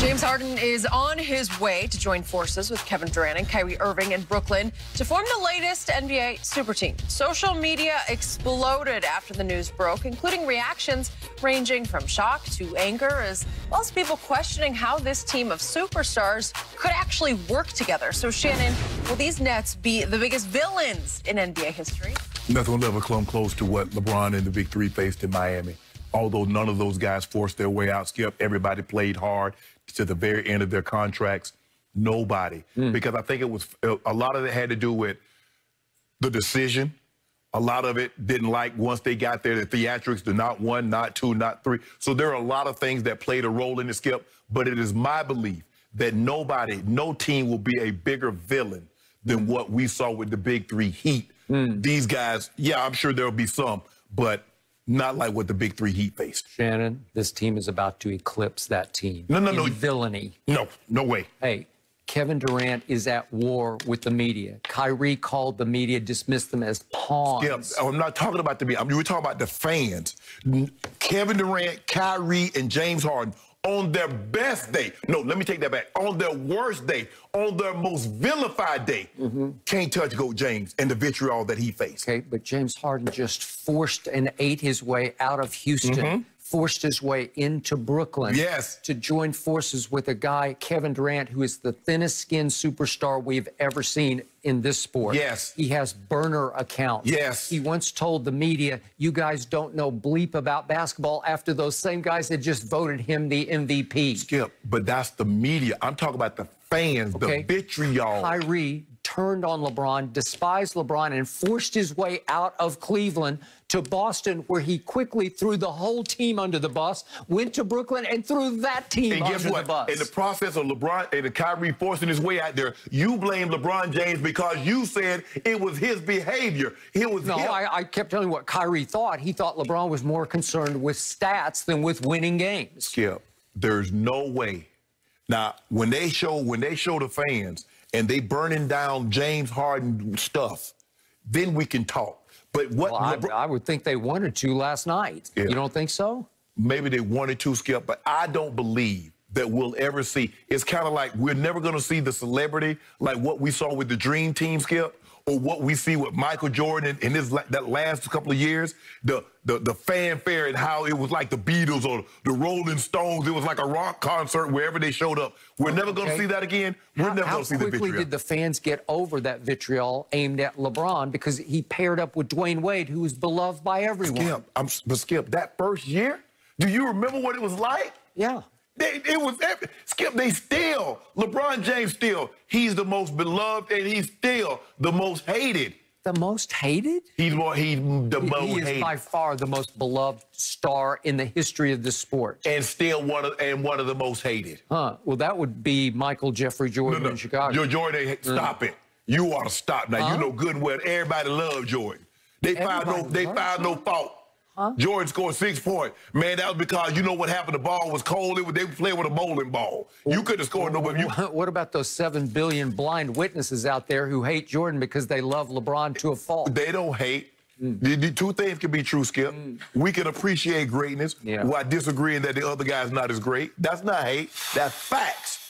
James Harden is on his way to join forces with Kevin Durant and Kyrie Irving in Brooklyn to form the latest NBA super team. Social media exploded after the news broke, including reactions ranging from shock to anger, as well as people questioning how this team of superstars could actually work together. So, Shannon, will these Nets be the biggest villains in NBA history? Nothing will ever come close to what LeBron and the Big Three faced in Miami. Although none of those guys forced their way out, Skip, everybody played hard to the very end of their contracts. Nobody. Because I think it was a lot of it had to do with the decision. A lot of it didn't like once they got there, the theatrics, the not one, not two, not three. So there are a lot of things that played a role in the Skip. But it is my belief that no team will be a bigger villain than what we saw with the Big Three Heat. These guys, yeah, I'm sure there'll be some, but not like what the Big Three Heat faced. Shannon, this team is about to eclipse that team. No. Villainy. No way. Hey, Kevin Durant is at war with the media. Kyrie called the media, dismissed them as pawns. Yeah, I'm not talking about the media. We're talking about the fans. Kevin Durant, Kyrie, and James Harden on their best day. No, let me take that back. On their worst day, on their most vilified day, can't touch GOAT James and the vitriol that he faced. Okay, but James Harden just forced and ate his way out of Houston, forced his way into Brooklyn to join forces with a guy, Kevin Durant, who is the thinnest skinned superstar we've ever seen in this sport. He has burner accounts. He once told the media, you guys don't know bleep about basketball, after those same guys had just voted him the MVP. Skip, but that's the media. I'm talking about the fans, the vitriol. Kyrie turned on LeBron, despised LeBron, and forced his way out of Cleveland to Boston, where he quickly threw the whole team under the bus, went to Brooklyn and threw that team under the bus. In the process of LeBron and Kyrie forcing his way out there, you blame LeBron James because you said it was his behavior. It was him. I kept telling you what Kyrie thought. He thought LeBron was more concerned with stats than with winning games. Skip, there's no way. Now, when they show the fans and they burning down James Harden stuff, then we can talk. But what I would think they wanted to last night. You don't think so? Maybe they wanted to, Skip, but I don't believe that we'll ever see. It's kind of like we're never going to see the celebrity like what we saw with the Dream Team, Skip, or what we see with Michael Jordan in that last couple of years, the fanfare and how it was like the Beatles or the Rolling Stones. It was like a rock concert wherever they showed up. We're never going to see that again. We're never going to see the vitriol. How quickly did the fans get over that vitriol aimed at LeBron because he paired up with Dwayne Wade, who was beloved by everyone? Skip, that first year, do you remember what it was like? Yeah. Skip, LeBron James he's the most beloved and he's still the most hated. The most hated? He's the most hated. He is by far the most beloved star in the history of the sport. And still one of the most hated. Well, that would be Michael Jeffrey Jordan in Chicago. Jordan, stop it. You ought to stop now. You know good and well everybody loves Jordan. They found no fault. Jordan scored 6 points. Man, that was because you know what happened? The ball was cold. They were playing with a bowling ball. You could have scored no better. What about those 7 billion blind witnesses out there who hate Jordan because they love LeBron to a fault? They don't hate. The two things can be true, Skip. We can appreciate greatness while disagreeing that the other guy's not as great. That's not hate. That's facts.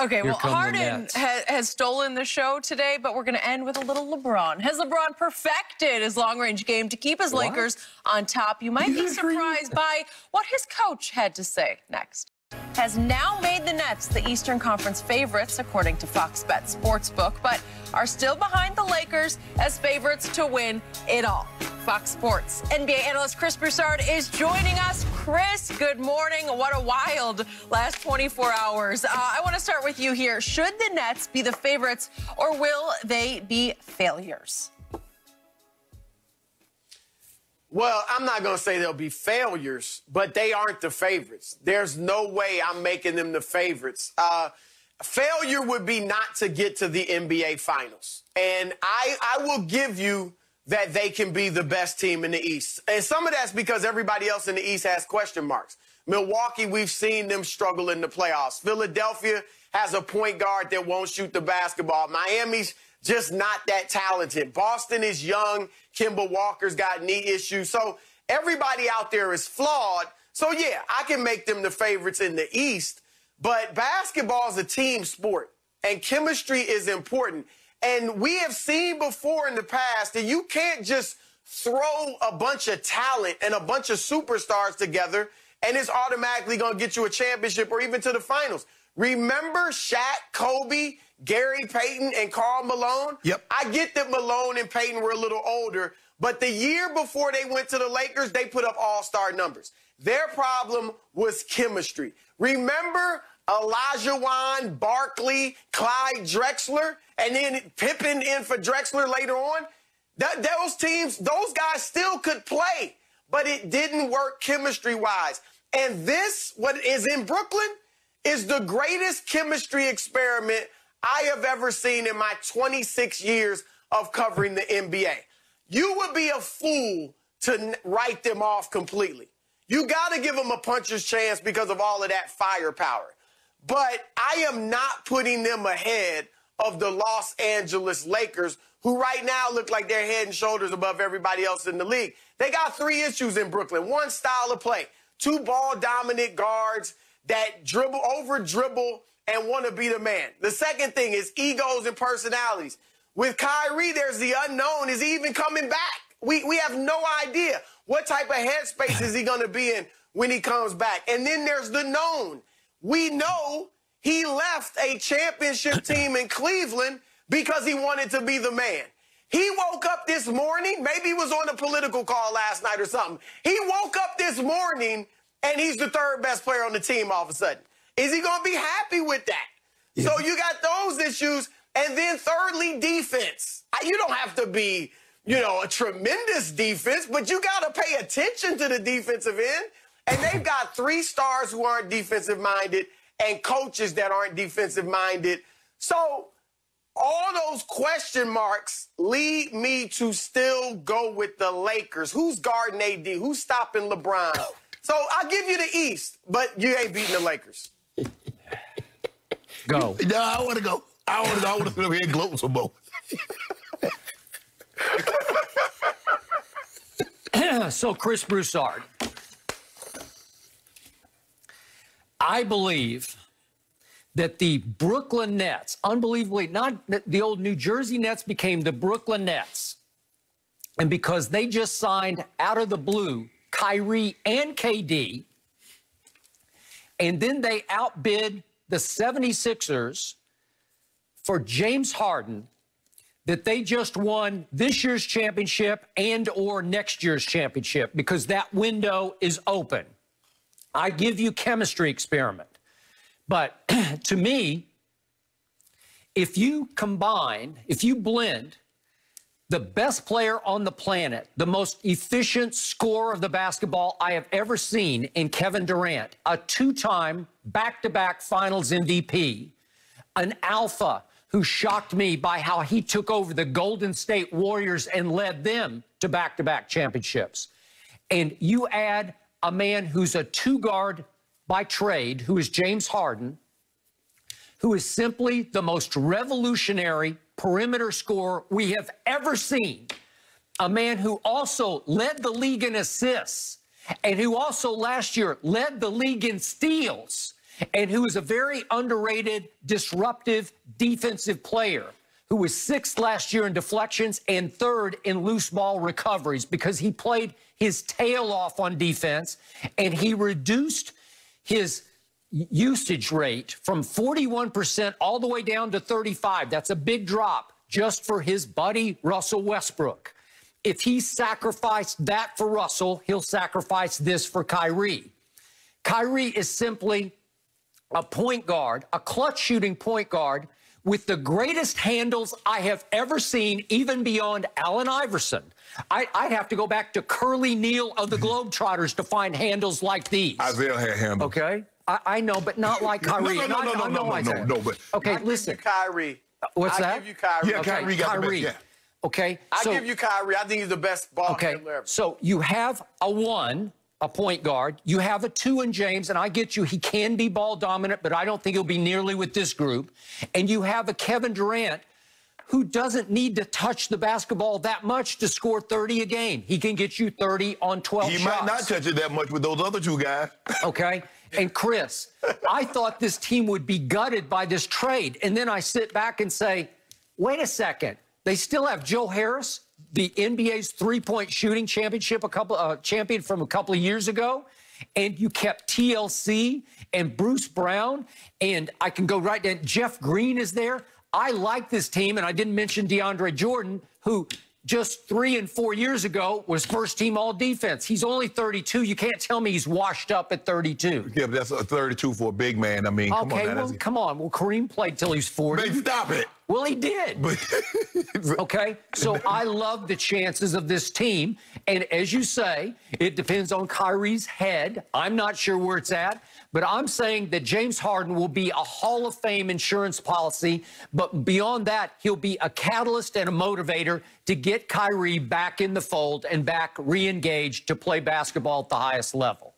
Okay, well, Harden has stolen the show today, but we're going to end with a little LeBron. Has LeBron perfected his long-range game to keep his Lakers on top? You might be surprised by what his coach had to say next. Has now made the Nets the Eastern Conference favorites, according to Fox Bet Sportsbook, but are still behind the Lakers as favorites to win it all. Fox Sports NBA analyst Chris Broussard is joining us. Chris, good morning. What a wild last 24 hours. I want to start with you here. Should the Nets be the favorites, or will they be failures? Well, I'm not going to say they'll be failures, but they aren't the favorites. There's no way I'm making them the favorites. Failure would be not to get to the NBA Finals. And I will give you that they can be the best team in the East. And some of that's because everybody else in the East has question marks. Milwaukee, we've seen them struggle in the playoffs. Philadelphia has a point guard that won't shoot the basketball. Miami's just not that talented. Boston is young. Kemba Walker's got knee issues. So everybody out there is flawed. So, yeah, I can make them the favorites in the East. But basketball is a team sport, and chemistry is important. And we have seen before in the past that you can't just throw a bunch of talent and a bunch of superstars together and it's automatically going to get you a championship or even to the finals. Remember Shaq, Kobe, Gary Payton, and Karl Malone? Yep. I get that Malone and Payton were a little older, but the year before they went to the Lakers, they put up all-star numbers. Their problem was chemistry. Remember Olajuwon, Barkley, Clyde Drexler, and then Pippen in for Drexler later on? Those teams, those guys still could play, but it didn't work chemistry-wise. And this, what is in Brooklyn, is the greatest chemistry experiment I have ever seen in my 26 years of covering the NBA. You would be a fool to write them off completely. You got to give them a puncher's chance because of all of that firepower. But I am not putting them ahead of the Los Angeles Lakers, who right now look like they're head and shoulders above everybody else in the league. They got 3 issues in Brooklyn. 1, style of play. 2, ball-dominant guards that over-dribble, and want to be the man. The second thing is egos and personalities. With Kyrie, there's the unknown. Is he even coming back? We have no idea. What type of headspace is he going to be in when he comes back? And then there's the known. We know he left a championship team in Cleveland because he wanted to be the man. He woke up this morning, maybe he was on a political call last night or something. He woke up this morning and he's the 3rd best player on the team all of a sudden. Is he going to be happy with that? Yeah. So you got those issues. And then thirdly, defense. You don't have to be, a tremendous defense, but you got to pay attention to the defensive end. And they've got 3 stars who aren't defensive-minded and coaches that aren't defensive-minded. So all those question marks lead me to still go with the Lakers. Who's guarding AD? Who's stopping LeBron? So I'll give you the East, but you ain't beating the Lakers. Go. No, I want to go. I want to sit over here and gloat some more. So, Chris Broussard, I believe that the Brooklyn Nets, unbelievably, not the old New Jersey Nets became the Brooklyn Nets. And because they just signed out of the blue Kyrie and KD, and then they outbid the 76ers for James Harden, that they just won this year's championship and or next year's championship because that window is open. I give you chemistry experiment. But to me, if you blend the best player on the planet, the most efficient scorer of the basketball I have ever seen in Kevin Durant, a 2-time back-to-back finals MVP, an alpha who shocked me by how he took over the Golden State Warriors and led them to back-to-back championships. And you add a man who's a 2-guard by trade, who is James Harden, who is simply the most revolutionary perimeter scorer we have ever seen. A man who also led the league in assists and who also last year led the league in steals and who is a very underrated, disruptive defensive player who was 6th last year in deflections and 3rd in loose ball recoveries because he played his tail off on defense and he reduced his usage rate from 41% all the way down to 35%. That's a big drop just for his buddy, Russell Westbrook. If he sacrificed that for Russell, he'll sacrifice this for Kyrie. Kyrie is simply a point guard, a clutch shooting point guard with the greatest handles I have ever seen, even beyond Allen Iverson. I'd have to go back to Curly Neal of the Globetrotters to find handles like these. Isaiah had handles. Okay? I know, but not like Kyrie. No, but... Okay, listen. Kyrie. What's that? I give you Kyrie. Yeah, okay, Kyrie got the best, yeah. Okay, I give you Kyrie. I think he's the best ball handler ever. So you have a 1, a point guard. You have a 2 in James, and I get you. He can be ball dominant, but I don't think he'll be nearly with this group. And you have a Kevin Durant who doesn't need to touch the basketball that much to score 30 a game. He can get you 30 on 12 shots. He might not touch it that much with those other 2 guys. Okay. And Chris, I thought this team would be gutted by this trade. And then I sit back and say, wait a second. They still have Joe Harris, the NBA's three-point shooting championship, champion from a couple of years ago. And you kept TLC and Bruce Brown. And I can go right down. Jeff Green is there. I like this team. And I didn't mention DeAndre Jordan, who just 3 and 4 years ago was first-team all-defense. He's only 32. You can't tell me he's washed up at 32. Yeah, but that's a 32 for a big man. I mean, okay, come on. Well, Kareem played till he's 40. Man, stop it. Well, he did. Okay, so I love the chances of this team. And as you say, it depends on Kyrie's head. I'm not sure where it's at. But I'm saying that James Harden will be a Hall of Fame insurance policy. But beyond that, he'll be a catalyst and a motivator to get Kyrie back in the fold and back re-engaged to play basketball at the highest level.